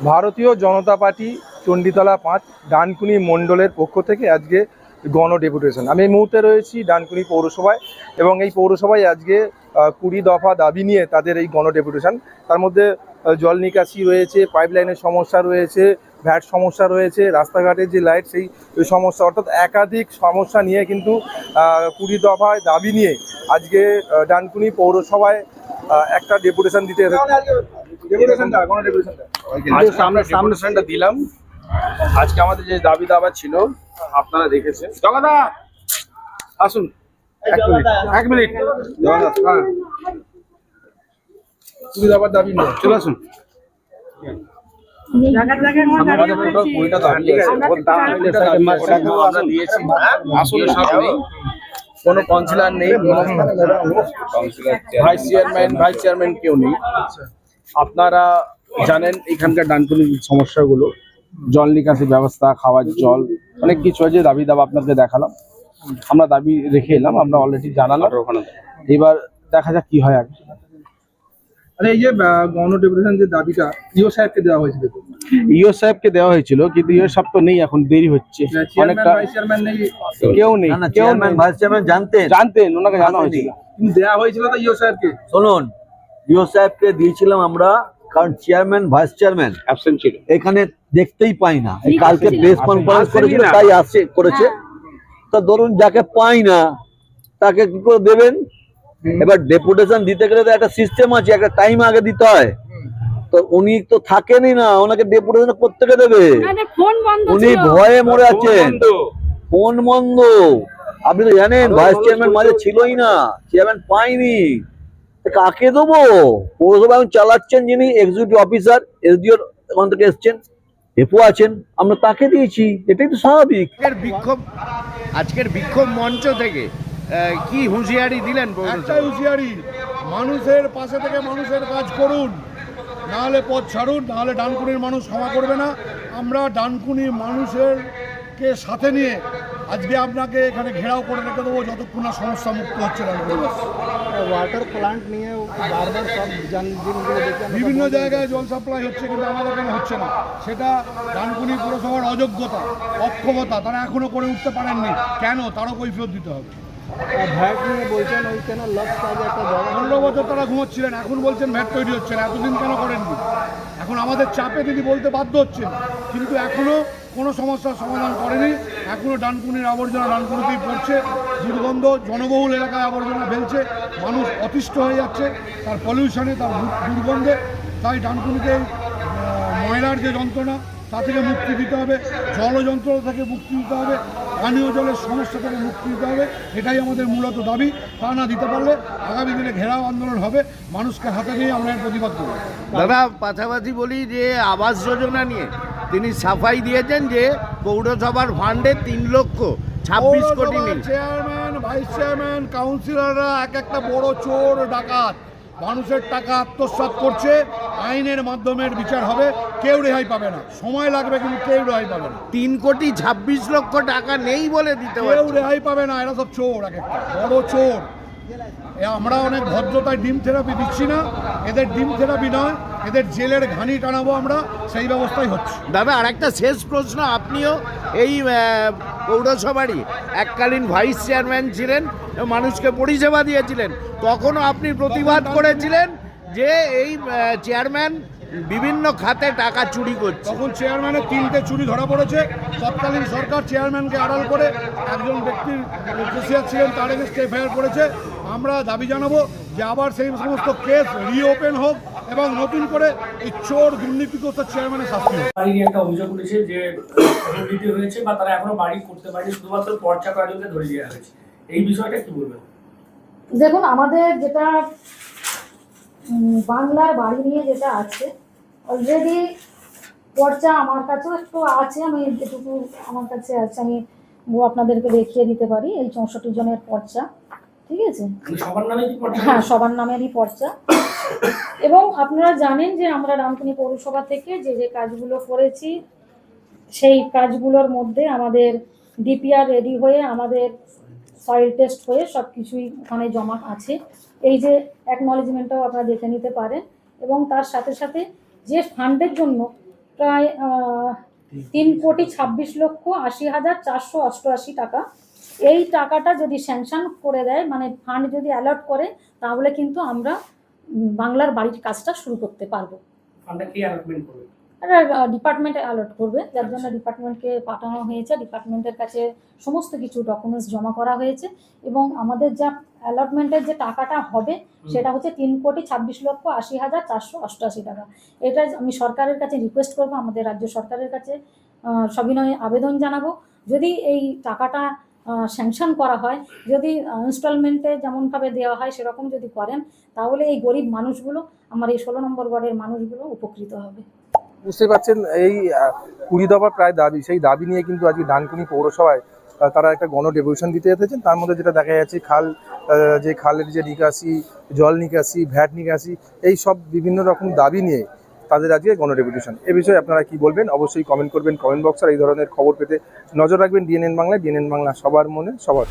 ভারতীয় জনতা পার্টি চণ্ডীতলা 5 ডানকুনি মণ্ডলের পক্ষ থেকে আজকে গণ ডেপুটেশন। আমি এই মুহূর্তে রয়েছি ডানকুনি পৌরসভায় এবং এই পৌরসভায় আজকে 20 দফা দাবি নিয়ে তাদের এই গণ ডেপুটেশন। তার মধ্যে জল নিকাশি রয়েছে, পাইপলাইনের সমস্যা রয়েছে, ভ্যাট সমস্যা রয়েছে, রাস্তাঘাটের যে লাইট সেই সমস্যা, অর্থাৎ একাধিক সমস্যা নিয়ে কিন্তু 20 দফায় দাবি নিয়ে আজকে ডানকুনি পৌরসভায় একটা ডেপুটেশন দিতে ডেপুটেশনটা দিলাম। আজকে আমাদের যে দাবি দাবা ছিল আপনারা দেখেছেন। জগাদা আসুন, এক মিনিট দাবি নিয়ে চলে আসুন। কোনো কাউন্সিলর নেই, ভাইস চেয়ারম্যান কেউ নেই। আপনারা জানেন এখানকার ডানকুনির সমস্যাগুলো, জল নিকাশি ব্যবস্থা, খাওয়ার জল, অনেক কিছু আছে। দাবি দাবা আপনাকে দেখালাম, আমরা দাবি রেখে এলাম, আমরা অলরেডি জানালাম। এবার দেখা যাক কি হয় আগে। এই যে গণ ডেপুটেশন যে দাবিটা ইও সাহেবকে দেওয়া হয়েছিল, কিন্তু ইও সাহেব তো নেই, এখন দেরি হচ্ছে অনেকটা। কেউ নেই, ভাইস চেয়ারম্যান জানতেন, ওনাকে জানা হয়েছিল, দেওয়া হয়েছিল তো ইও সাহেবকে। শুনুন, ইও সাহেবকে দিয়েছিলাম আমরা, কারণ চেয়ারম্যান ভাইস চেয়ারম্যান অ্যাবসেন্ট ছিল, এখানে দেখতেই পাই না। এই কালকে প্রেস কনফারেন্স করেছিল, তাই করেছে। তো ধরুন যাকে পাই না তাকে কি করে দেবেন? এবার ডেপুটেশন দিতে গেলে তো একটা সিস্টেম আছে, একটা টাইম আগে দিতে হয়। তো উনি তো থাকেনই না, ওনাকে ডেপুটেশন প্রত্যেকে দেবে। উনি ভয়ে মরে আছেন, ফোন বন্ধ। আপনি তো জানেন ভাইস চেয়ারম্যান মাঝে ছিলই না, চেয়ারম্যান পাইনি, কাকে দেবো? পৌরসভা এখন চালাচ্ছেন যিনি এক্সিকিউটিভ অফিসার, এসডিও ওখান থেকে এসছেন, এপো আছেন, আমরা তাকে দিয়েছি, এটাই তো স্বাভাবিক। আজকের বিক্ষোভ মঞ্চ থেকে কি হুঁশিয়ারি দিলেন? একটাই হুঁশিয়ারি, মানুষের পাশে থেকে মানুষের কাজ করুন, নাহলে পথ ছাড়ুন, নাহলে ডানকুনির মানুষ ক্ষমা করবে না। আমরা ডানকুনির মানুষেরকে সাথে নিয়ে আজকে আপনাকে এখানে ঘেরাও করে রেখে দেবো যতক্ষণ না সমস্যা মুক্ত হচ্ছে না। ওয়াটার প্লান্ট নিয়ে বারবার সব বিভিন্ন জায়গায় জল সাপ্লাই হচ্ছে, কিন্তু আমাদের এখানে হচ্ছে না। সেটা ডানকুনি পুরসভার অযোগ্যতা, অক্ষমতা, তারা এখনো করে উঠতে পারেননি। কেন? তারও কৈফিয়ত দিতে হবে। ভ্যাট নিয়ে বলছেন ওইখানে লক্স কাজে একটা জায়গা, 15 বছর তারা ঘুমোচ্ছিলেন, এখন বলছেন ভ্যাট তৈরি হচ্ছে না। এতদিন কেন করেননি? এখন আমাদের চাপে তিনি বলতে বাধ্য হচ্ছেন, কিন্তু এখনও কোনো সমস্যার সমাধান করেনি। এখনও ডানকুনির আবর্জনা ডানকুনিতেই পড়ছে, দুর্গন্ধ, জনবহুল এলাকায় আবর্জনা ফেলছে, মানুষ অতিষ্ঠ হয়ে যাচ্ছে তার পলিউশনে, তার দুর্গন্ধে। তাই ডানকুনিতে ময়লার যে যন্ত্রণা, তা থেকে মুক্তি দিতে হবে, জল যন্ত্রণা থেকে মুক্তি দিতে হবে, পানীয় জলের সমস্যা থেকে মুক্তি দিতে হবে। এটাই আমাদের মূলত দাবি। তা না দিতে পারলে আগামী দিনে ঘেরাও আন্দোলন হবে, মানুষকে হাতে নিয়ে আমরা এর প্রতিবাদ করব। দাদা, পাশাপাশি বলি যে আবাস যোজনা নিয়ে তিনি সাফাই দিয়েছেন যে পৌরসভার ফান্ডে 3,26,00,000 কোটি নেই। চেয়ারম্যান, ভাইস চেয়ারম্যান, কাউন্সিলররা এক একটা বড় চোর ডাকাত, মানুষের টাকা আত্মসাৎ করছে। আইনের মাধ্যমে বিচার হবে, কেউ রেহাই পাবে না। সময় লাগবে, কিন্তু কেউ রেহাই পাবে না। 3,26,00,000 টাকা নেই বলে দিতে কেউ রেহাই পাবে না। এরা সব চোর, এক একটা বড় চোর। আমরা অনেক ভদ্রতায় ডিম থেরাপি দিচ্ছি না, এদের ডিম থেরাপি নয়, এদের জেলের ঘানি টানাবো আমরা, সেই ব্যবস্থাই হচ্ছে। দাদা, আর একটা শেষ প্রশ্ন, আপনিও এই পৌরসভারই এককালীন ভাইস চেয়ারম্যান ছিলেন, মানুষকে পরিষেবা দিয়েছিলেন, তখনও আপনি প্রতিবাদ করেছিলেন যে এই চেয়ারম্যান বিভিন্ন খাতে টাকা চুরি করছে। তখন চেয়ারম্যানের 3টে চুরি ধরা পড়েছে। তৎকালীন সরকার চেয়ারম্যানকে আড়াল করে একজন ব্যক্তির কেসিয়ার ছিলেন, তার এগেন্সটে এফআইআর করেছে। আমরা দাবি জানাবো যে আবার সেই সমস্ত কেস রিওপেন হোক এবং নতুন করে এই চোর দুর্নীতিগ্রস্ত চেয়ারম্যানের শাস্তি হোক। বাড়ি নিয়ে একটা অভিযোগ উঠেছে যে দুর্নীতি হয়েছে বা তারা এখনো বাড়ি করতে পারেনি, শুধুমাত্র পর্চা কয়েকজনকে ধরে দেওয়া হয়েছে। এই বিষয়টা কি বলবেন? দেখুন, আমাদের যেটা বাংলার বাড়ি নিয়ে যেটা আছে, অলরেডি পর্চা আমার কাছেও একটু আছে, আমি যেটুকু আমার কাছে আছে আমি আপনাদেরকে দেখিয়ে দিতে পারি। এই 64 জনের পর্চা, ঠিক আছে? সবার নামে কি পর্চা? হ্যাঁ, সবার নামেরই পর্চা। এবং আপনারা জানেন যে আমরা ডানকুনি পৌরসভা থেকে যে যে কাজগুলো করেছি, সেই কাজগুলোর মধ্যে আমাদের ডিপিআর রেডি হয়ে, আমাদের সয়েল টেস্ট হয়ে সব কিছুই ওখানে জমা আছে। এই যে অ্যাকনলেজমেন্টটাও আপনারা দেখে নিতে পারেন। এবং তার সাথে সাথে যে ফান্ডের জন্য প্রায় 3,26,80,488 টাকা। এই টাকাটা যদি স্যাংশন করে দেয়, মানে ফান্ড যদি অ্যালট করে, তাহলে কিন্তু আমরা বাংলার বাড়ির কাজটা শুরু করতে পারবো। ফান্ডটা কি অ্যালটমেন্ট করবে? ডিপার্টমেন্টে অ্যালট করবে, যার জন্য ডিপার্টমেন্টকে পাঠানো হয়েছে। ডিপার্টমেন্টের কাছে সমস্ত কিছু ডকুমেন্টস জমা করা হয়েছে এবং আমাদের যা অ্যালটমেন্টের যে টাকাটা হবে সেটা হচ্ছে 3,26,80,488 টাকা। এটা আমি সরকারের কাছে রিকোয়েস্ট করব, আমাদের রাজ্য সরকারের কাছে সবিনয়ে আবেদন জানাবো, যদি এই টাকাটা স্যাংশন করা হয়, যদি ইনস্টলমেন্টে যেমনভাবে দেওয়া হয় সেরকম যদি করেন, তাহলে এই গরিব মানুষগুলো, আমার এই 16 নম্বর ওয়ার্ডের মানুষগুলো উপকৃত হবে। বুঝতে পারছেন, এই 20 দফা প্রায় দাবি, সেই দাবি নিয়ে কিন্তু আজকে ডানকুনি পৌরসভায় তারা একটা গণডেপুটেশন দিতে এসেছেন। তার মধ্যে যেটা দেখা যাচ্ছে যে খালের যে নিকাশি, জল নিকাশি, ভ্যাট নিকাশি, এই সব বিভিন্ন রকম দাবি নিয়ে তাদের আজকে গণডেপুটেশন। এ বিষয়ে আপনারা কি বলবেন অবশ্যই কমেন্ট করবেন কমেন্ট বক্সে। আর এই ধরনের খবর পেতে নজর রাখবেন ডিএনএন বাংলায়। ডিএনএন বাংলা সবার মনে সবার।